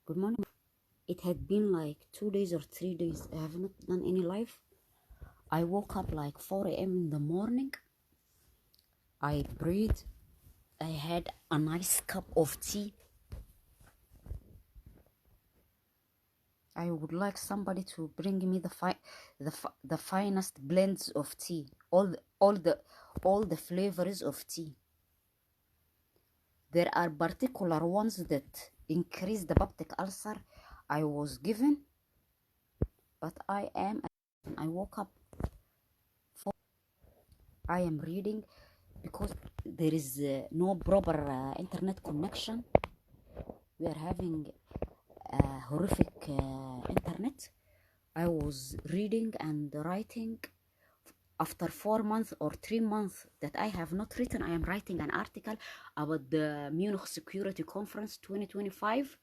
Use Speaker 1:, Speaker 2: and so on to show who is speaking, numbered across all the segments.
Speaker 1: Good morning. It had been like 2 days or 3 days. I have not done any live. I woke up like 4 a.m. in the morning. I prayed. I had a nice cup of tea. I would like somebody to bring me the finest blends of tea. All the flavors of tea. There are particular ones that increase the peptic ulcer I was given, but I woke up. I am reading because there is no proper internet connection. We are having horrific internet. I was reading and writing. After 4 months or 3 months that I have not written, I am writing an article about the Munich Security Conference 2025.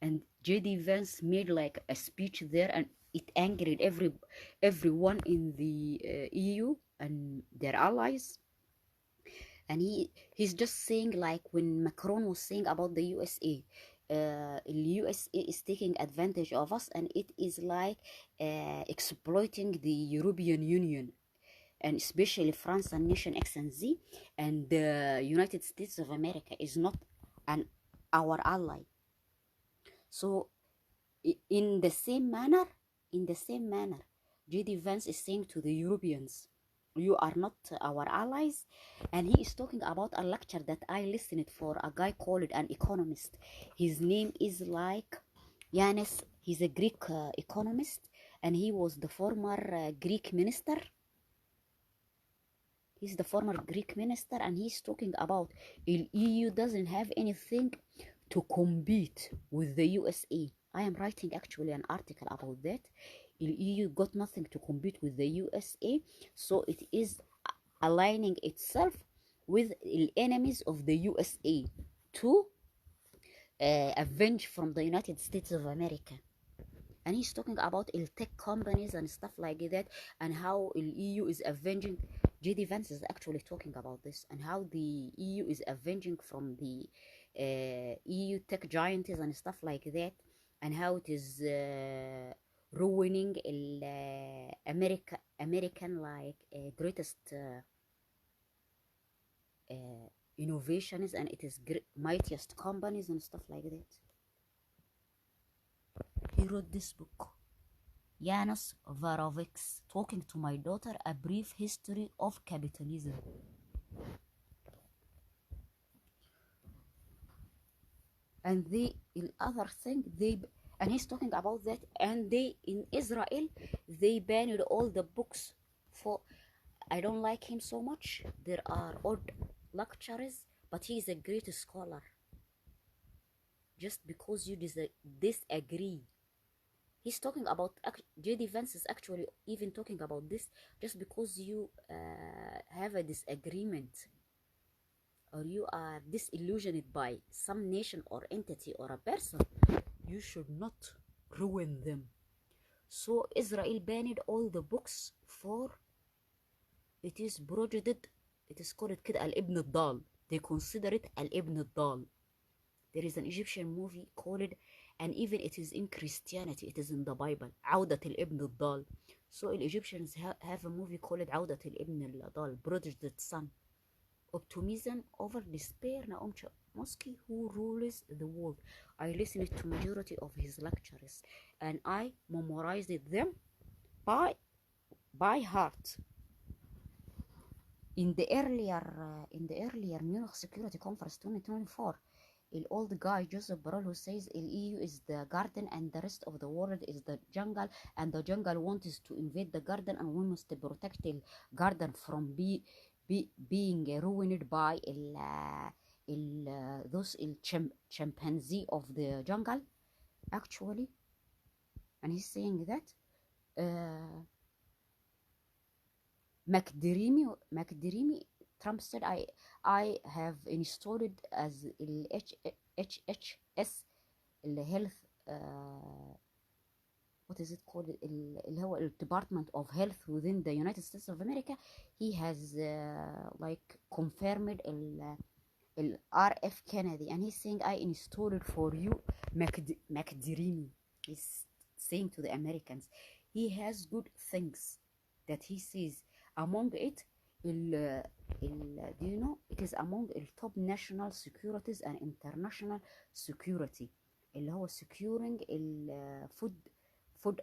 Speaker 1: And JD Vance made like a speech there, and it angered everyone in the EU and their allies. And he's just saying, like when Macron was saying about the USA, the USA is taking advantage of us, and it is like exploiting the European Union, and especially France and Nation X and Z, and the United States of America is not our ally. So in the same manner, JD Vance is saying to the Europeans, you are not our allies. And he is talking about a lecture that I listened for a guy called an economist. His name is like Yanis. He's a Greek economist, and he was the former Greek minister. He's the former Greek minister, and he's talking about the EU doesn't have anything to compete with the USA. I am writing actually an article about that. The EU got nothing to compete with the USA, so it is aligning itself with the enemies of the USA to avenge from the United States of America. And he's talking about tech companies and stuff like that, and how the EU is avenging. JD Vance is actually talking about this, and how the EU is avenging from the EU tech giants and stuff like that, and how it is ruining American like greatest innovations, and it is mightiest companies and stuff like that. He wrote this book, Yanis Varovics, Talking to My Daughter, A Brief History of Capitalism. And the other thing, and he's talking about that, and in Israel, they banned all the books for, I don't like him so much. There are odd lecturers, but he is a great scholar. Just because you disagree. He's talking about, JD Vance is actually even talking about this. Just because you have a disagreement, or you are disillusioned by some nation or entity or a person, you should not ruin them. So Israel banned all the books for, it is projected, it is called كده الابن الضال. They consider it الابن الضال. There is an Egyptian movie called, and even it is in Christianity, it is in the Bible, عودة الابن الضال. So the Egyptians have a movie called عودة الابن الضال, projected son. Optimism over despair, Naum Chomsky, who rules the world. I listened to majority of his lectures, and I memorized them by heart. In the earlier Munich Security Conference 2024, the old guy Joseph Borrell, who says the EU is the garden and the rest of the world is the jungle, and the jungle wants to invade the garden, and we must protect the garden from being ruined by those chimpanzee of the jungle, actually. And he's saying that McDreamy, Trump said, I have installed it as HHS, health, what is it called, اللي هو Department of Health within the United States of America. He has like confirmed RF Kennedy, and he's saying, I installed it for you, McDreamy. He's saying to the Americans, he has good things that he says. Among it, do you know, it is among the top national securities and international security, اللي هو securing food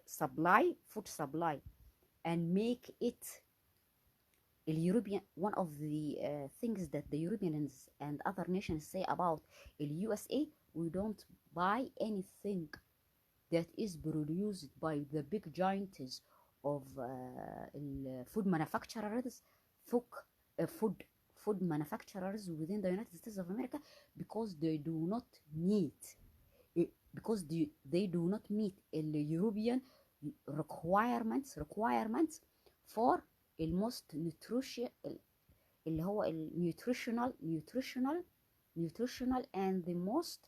Speaker 1: supply and make it European. One of the things that the Europeans and other nations say about the USA, we don't buy anything that is produced by the big giants of food manufacturers, food, food food manufacturers within the United States of America, because they do not meet they do not meet the European requirements for الموست nutrition اللي هو nutritional and the most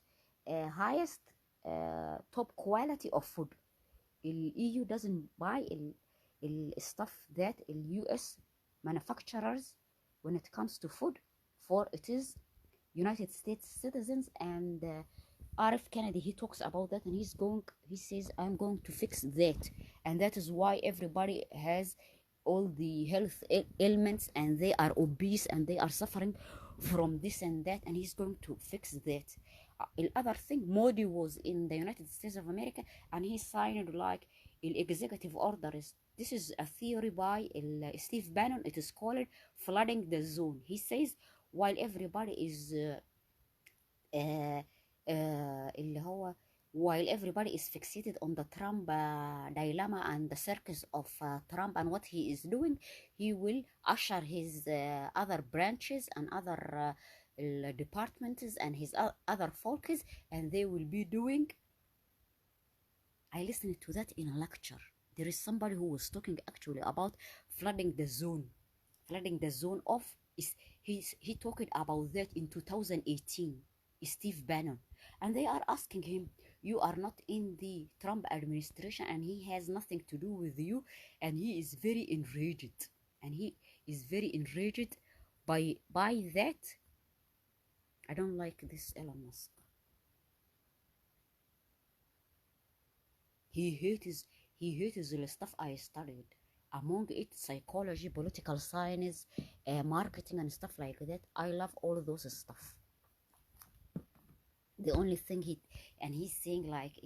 Speaker 1: highest top quality of food. The EU doesn't buy the stuff that the US manufacturers when it comes to food, for it is United States citizens. And RF Kennedy, he talks about that, and he says, I'm going to fix that. And that is why everybody has all the health ailments, and they are obese, and they are suffering from this and that, and he's going to fix that. The other thing, Modi was in the United States of America, and he signed like executive orders. This is a theory by Steve Bannon. It is called flooding the zone. He says, while everybody is اللي هو while everybody is fixated on the Trump dilemma and the circus of Trump and what he is doing, he will usher his other branches and other departments and his other focus, and they will be doing. I listened to that in a lecture. There is somebody who was talking actually about flooding the zone of he talked about that in 2018, Steve Bannon, and they are asking him, you are not in the Trump administration and he has nothing to do with you, and he is very enraged, by that. I don't like this Elon Musk. He hates the stuff I studied, among it psychology, political science, marketing and stuff like that. I love all those stuff. The only thing he's saying like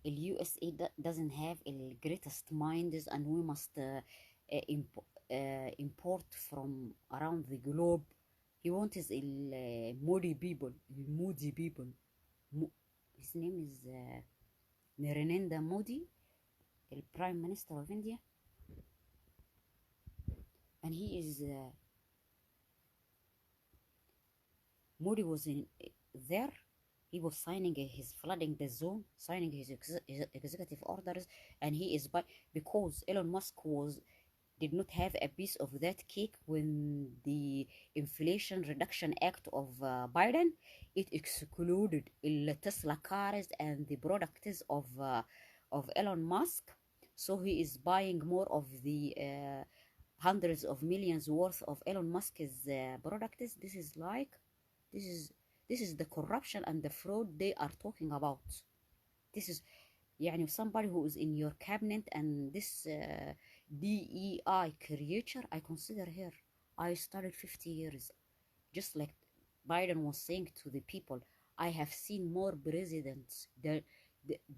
Speaker 1: USA doesn't have the greatest minds, and we must import from around the globe. He wants moody people. His name is Narendra Modi, the Prime Minister of India, and he is Modi was in there. He was signing his flooding the zone, signing his executive orders, and he is because Elon Musk did not have a piece of that cake when the Inflation Reduction Act of Biden, it excluded the Tesla cars and the products of Elon Musk. So he is buying more of the hundreds of millions worth of Elon Musk's products. This is the corruption and the fraud they are talking about. This is somebody who is in your cabinet, and this DEI creature, I consider her. I studied 50 years. Just like Biden was saying to the people, I have seen more presidents than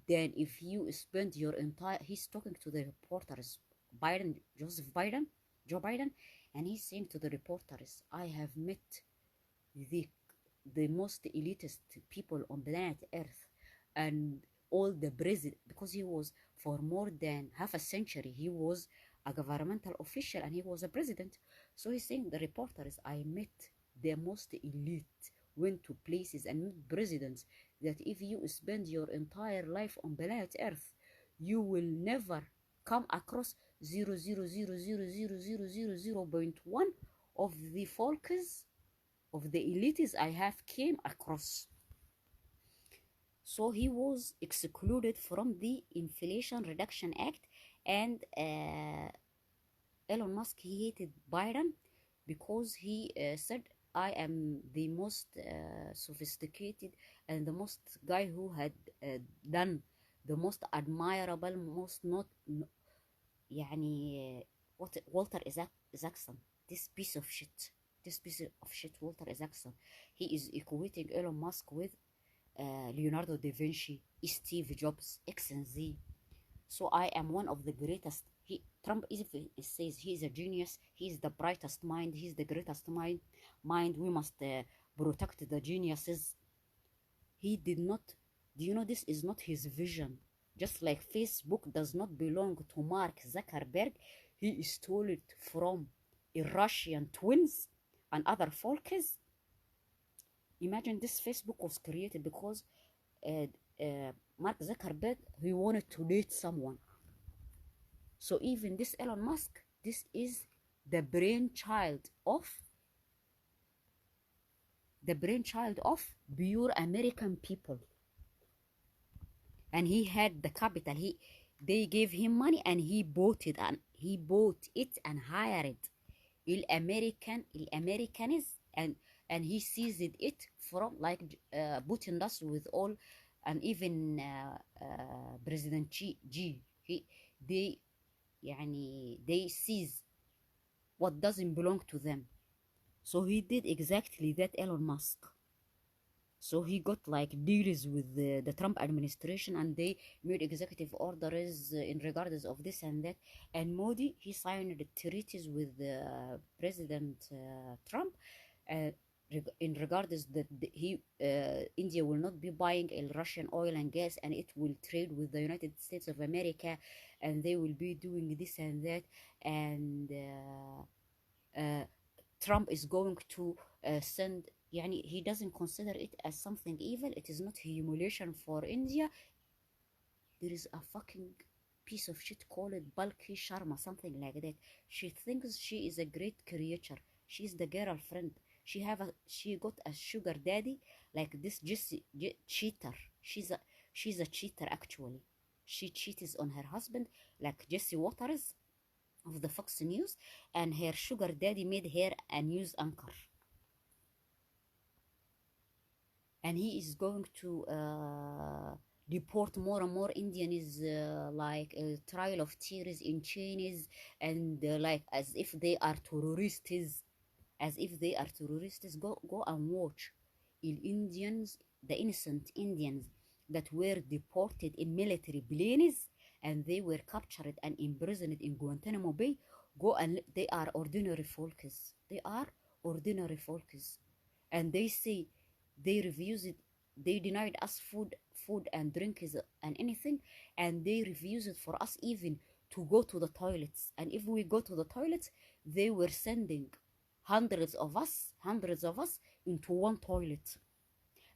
Speaker 1: if you spend your entire... He's talking to the reporters, Joe Biden, and he's saying to the reporters, I have met the most elitist people on planet Earth, and all the president, because he was for more than half a century, he was a governmental official and he was a president. So he's saying the reporters, I met the most elite, went to places and met presidents that if you spend your entire life on planet Earth, you will never come across 0.0000000.1 of the focus of the elites I have came across. So he was excluded from the Inflation Reduction Act, and Elon Musk, he hated Biden because he said I am the most sophisticated and the most guy who had done the most admirable, most not يعني what Walter Isaacson, this piece of shit, Walter Isaacson, he is equating Elon Musk with Leonardo da Vinci, Steve Jobs, X and Z. So I am one of the greatest. Trump says he is a genius. He is the brightest mind. He's the greatest mind. We must protect the geniuses. He did not. Do you know this is not his vision? Just like Facebook does not belong to Mark Zuckerberg, he stole it from Russian twins and other folks. Imagine this Facebook was created because uh, Mark Zuckerberg, he wanted to date someone. So even this Elon Musk, this is the brainchild of pure American people. And he had the capital. They gave him money and he bought it and hired Americanis, and he seized it from like Putin does with all, and even President G. They they seize what doesn't belong to them. So he did exactly that, Elon Musk. So he got like deals with the Trump administration, and they made executive orders in regards of this and that. And Modi, he signed treaties with President Trump in regards that India will not be buying Russian oil and gas, and it will trade with the United States of America, and they will be doing this and that. And Trump is going to send, he doesn't consider it as something evil. It is not humiliation for India. There is a fucking piece of shit called Balki Sharma, something like that. She thinks she is a great creature. She's the girlfriend. She got a sugar daddy like this cheater. She's a cheater actually. She cheats on her husband like Jesse Waters of the Fox News, and her sugar daddy made her a news anchor. And he is going to deport more and more Indians, like a trial of tears in chains, and like as if they are terrorists. Go and watch the innocent Indians that were deported in military planes, and they were captured and imprisoned in Guantanamo Bay. Go and they are ordinary folks. And they say they refused it. They denied us food and drinks and anything, and they refused for us even to go to the toilets. And if we go to the toilets, they were sending hundreds of us into one toilet,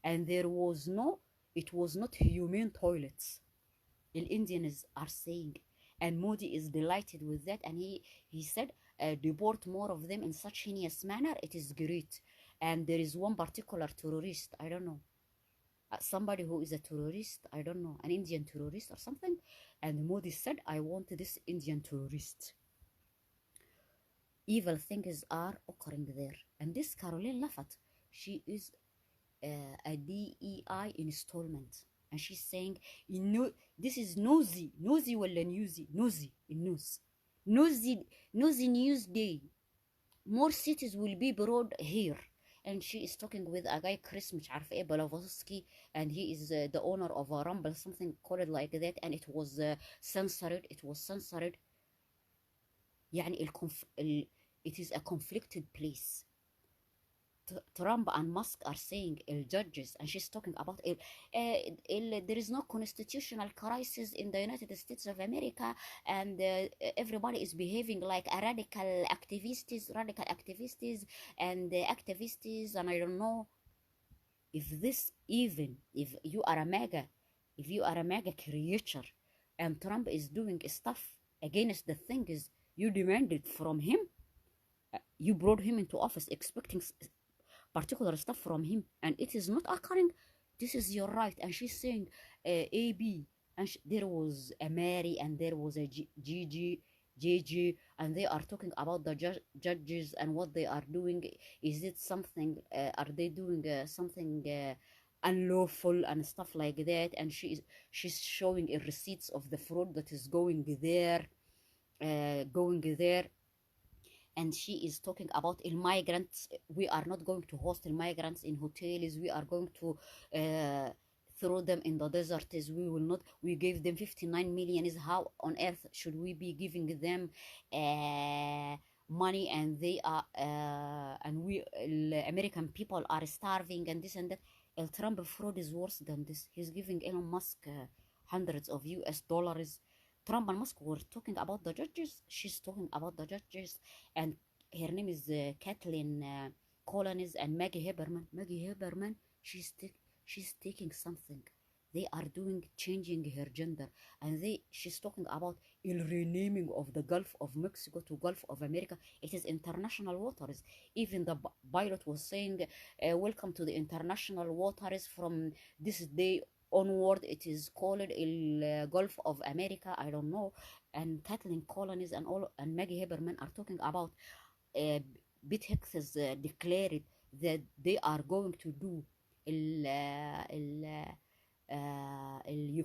Speaker 1: and it was not human toilets. The Indians are saying, and Modi is delighted with that, and he said, deport more of them in such heinous manner. It is great. And there is one particular terrorist, I don't know, somebody who is a terrorist, I don't know, an Indian terrorist or something, and Modi said, I want this Indian terrorist. Evil things are occurring there. And this Caroline Laffat, she is a DEI installment, and she's saying, this is nosy ولا nosy news day. More cities will be brought here. And she is talking with a guy, Chris مش عارفة ايه Balavosky, and he is the owner of a Rumble, something called like that, and it was censored. It is a conflicted place. Trump and Musk are saying judges, and she's talking about there is no constitutional crisis in the United States of America, and everybody is behaving like a radical activists, and activists, and I don't know if you are a MAGA creature, and Trump is doing stuff against the things you demanded from him. You brought him into office expecting particular stuff from him, and it is not occurring. This is your right. And she's saying AB, and there was a Mary, and there was a Gigi, Gigi, and they are talking about the judges and what they are doing. Is it something? Are they doing something unlawful and stuff like that? And she's showing receipts of the fraud that is going there, and she is talking about immigrants. We are not going to host immigrants in hotels. We are going to uh, throw them in the desert. Is we will not. We gave them 59 million. Is how on earth should we be giving them money, and they are and we American people are starving and this and that. El Trump fraud is worse than this. He's giving Elon Musk hundreds of US dollars. Trump and Musk were talking about the judges. She's talking about the judges, and her name is Kathleen Collins and Maggie Haberman. Maggie Haberman, she's taking something. They are doing changing her gender, and she's talking about il renaming of the Gulf of Mexico to Gulf of America. It is international waters. Even the pilot was saying, "Welcome to the international waters. From this day onward, it is called Gulf of America." I don't know. And Kathleen Collins and all and Maggie Haberman are talking about uh, BitHex has declared that they are going to do ال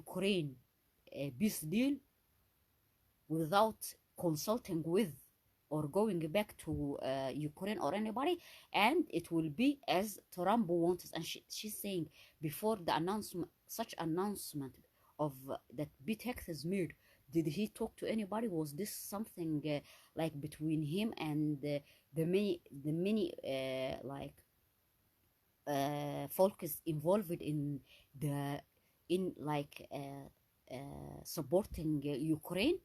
Speaker 1: Ukraine peace deal without consulting with or going back to Ukraine or anybody, and it will be as Trump wants. And she's saying before the announcement, such announcement of that BitHex has made, did he talk to anybody? Was this something like between him and the many like folks involved in the in like supporting Ukraine?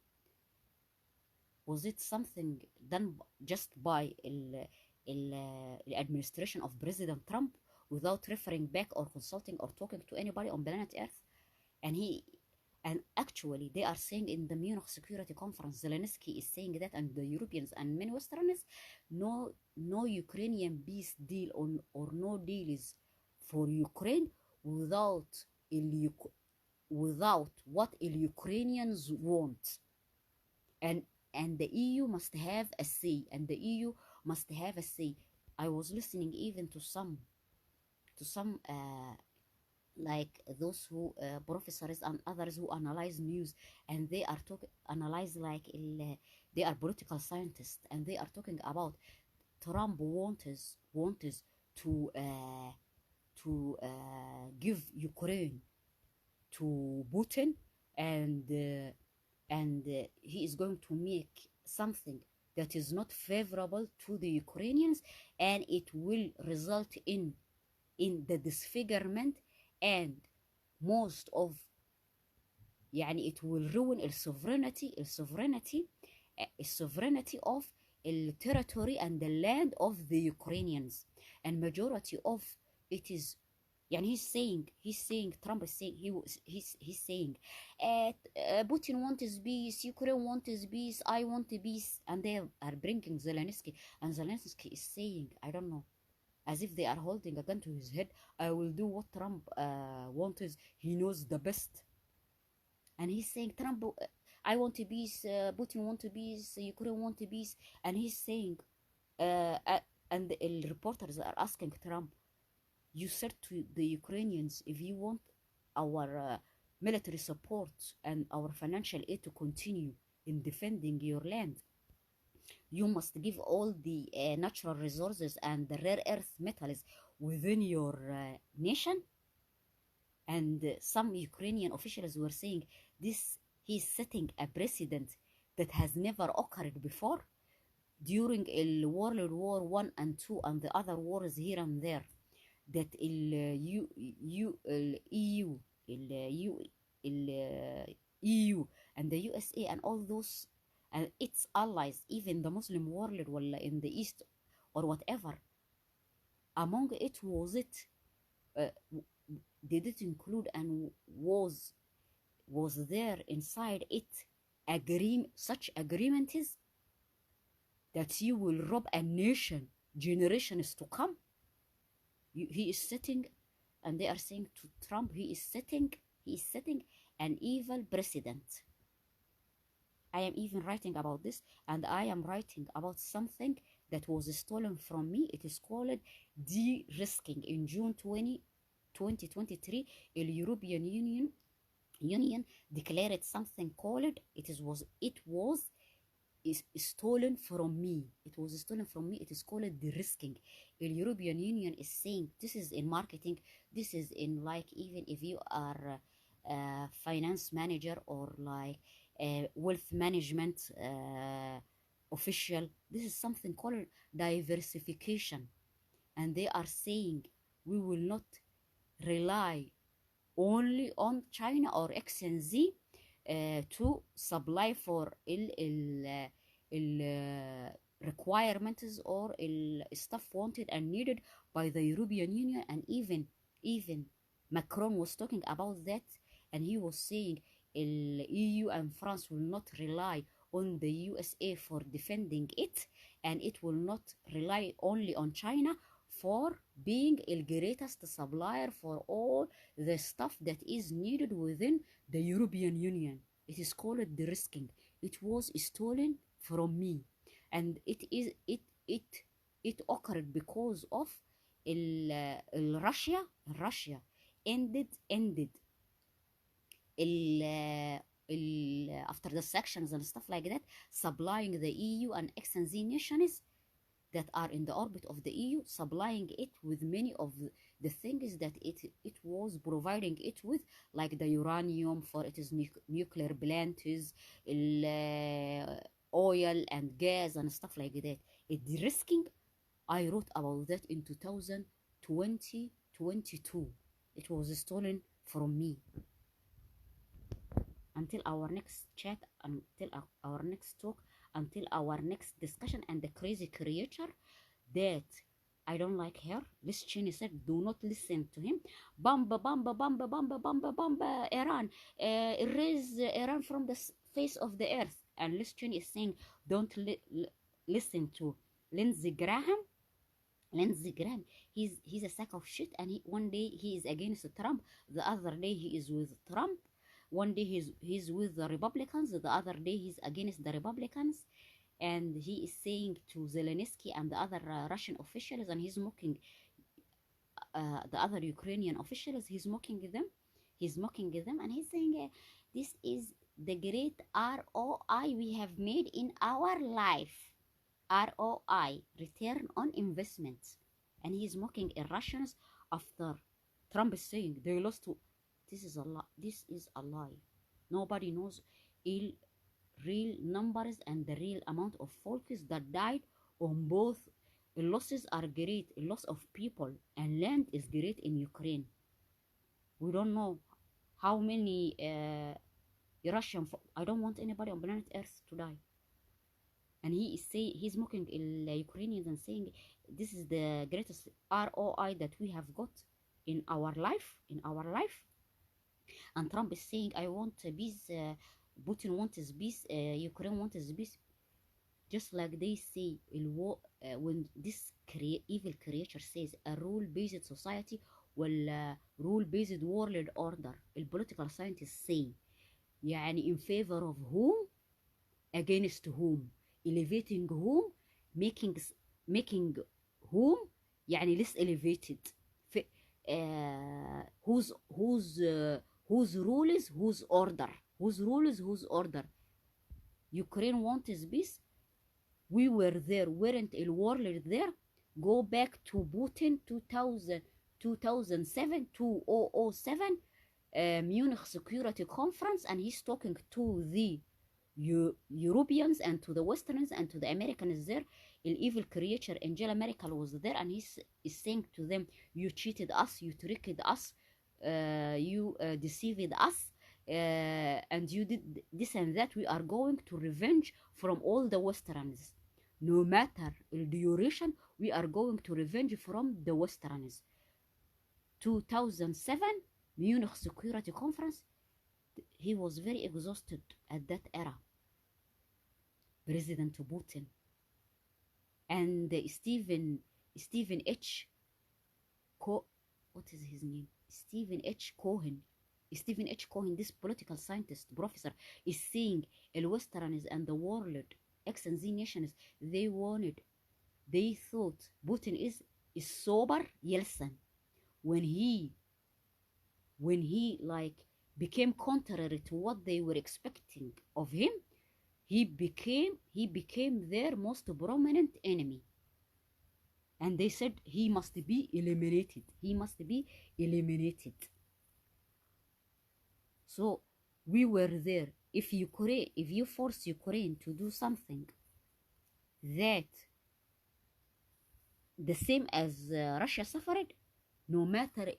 Speaker 1: Was it something done just by the administration of President Trump without referring back or consulting or talking to anybody on planet Earth? And actually they are saying in the Munich Security Conference, Zelensky is saying that, and the Europeans and many Westerners, no Ukrainian peace deal or no deal is for Ukraine without without what Ukrainians want, and the EU must have a say, and the EU must have a say. I was listening even to some like those who professors and others who analyze news, and they are talking analyze like they are political scientists, and they are talking about Trump wants give Ukraine to Putin, and he is going to make something that is not favorable to the Ukrainians, and it will result in the disfigurement and most of يعني it will ruin الsovereignty of the territory and the land of the Ukrainians, and majority of it is يعني he's saying Trump is saying he's saying Putin wants peace, Ukraine wants peace, I want peace, and they are bringing Zelensky, and Zelensky is saying, I don't know, as if they are holding a gun to his head, I will do what Trump wants. He knows the best. And he's saying, Trump, I want peace, Putin wants peace, Ukraine wants peace. And he's saying, and the reporters are asking Trump, you said to the Ukrainians, if you want our military support and our financial aid to continue in defending your land, you must give all the natural resources and the rare earth metals within your nation. And some Ukrainian officials were saying this, he's setting a precedent that has never occurred before during World War One and Two and the other wars here and there, that EU and the USA and all those and its allies, even the Muslim world in the East or whatever, among it was it uh, did it include and was there inside it such agreement is that you will rob a nation generations to come? He is setting, and they are saying to Trump, he is setting an evil precedent. I am even writing about this, and I am writing about something that was stolen from me. It is called de-risking. In June 2023, the European Union declared something called it was is stolen from me. It was stolen from me. It is called the risking. The European Union is saying this is in marketing. This is in, like, even if you are a finance manager or like a wealth management official, this is something called diversification. And they are saying we will not rely only on China or XNZ to supply for requirements or stuff wanted and needed by the European Union. And even Macron was talking about that, and he was saying EU and France will not rely on the USA for defending it, and it will not rely only on China for being the greatest supplier for all the stuff that is needed within the European Union. It is called the risking. It was stolen from me, and it occurred because of Russia ended after the sanctions and stuff like that, supplying the EU and XNZ nations that are in the orbit of the EU, supplying it with many of the things that it was providing it with, like the uranium for its nuclear plants, oil and gas and stuff like that. It's risking. I wrote about that in 2022. It was stolen from me. Until our next chat, until our next talk, until our next discussion, and the crazy creature that I don't like her. This Cheney said, do not listen to him. Bamba, bamba, bamba, bamba, bamba, bamba, Iran. Erase Iran from the face of the earth. And Liz Cheney is saying, don't listen to Lindsey Graham. Lindsey Graham, he's a sack of shit, and one day he is against Trump, the other day he is with Trump. One day he's with the Republicans, the other day he's against the Republicans, and he is saying to Zelensky and the other Russian officials, and he's mocking the other Ukrainian officials. He's mocking them, and he's saying, this is the great ROI we have made in our life. ROI, return on investment. And he's mocking Russians after Trump is saying they lost to. This is a lie. This is a lie. Nobody knows real numbers and the real amount of folks that died on both. Losses are great. Loss of people and land is great in Ukraine. We don't know how many Russian. I don't want anybody on planet Earth to die. And he's mocking Ukrainians and saying this is the greatest ROI that we have got in our life. And Trump is saying, I want peace. Putin wants peace. Ukraine wants peace. Just like they say, when this evil creature says a rule-based society, rule-based world order, political scientists say, يعني in favor of whom, against whom, elevating whom, making whom يعني less elevated. Whose rule is whose order. Ukraine wants peace. We were there. Weren't a world there? Go back to Putin 2007 Munich Security Conference, and he's talking to the Europeans and to the Westerns and to the Americans there. The evil creature Angela Merkel was there, and he's saying to them, you cheated us, you tricked us, you deceived us, and you did this and that. We are going to revenge from all the Westerns. No matter the duration, we are going to revenge from the Westerns. 2007 Munich Security Conference. He was very exhausted at that era, President Putin. And Stephen H. What is his name? Stephen H. Cohen. Stephen H. Cohen, this political scientist, professor, is saying the Westerns and the world, X and Z nations, they thought Putin is sober Yeltsin. When he like became contrary to what they were expecting of him, he became their most prominent enemy. And they said he must be eliminated. He must be eliminated. So we were there. If you force Ukraine to do something that the same as Russia suffered, no matter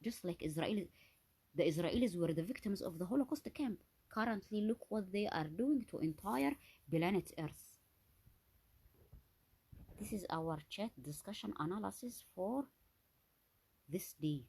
Speaker 1: just like Israel, the Israelis were the victims of the Holocaust camp. Currently, look what they are doing to entire planet Earth. This is our chat discussion analysis for this day.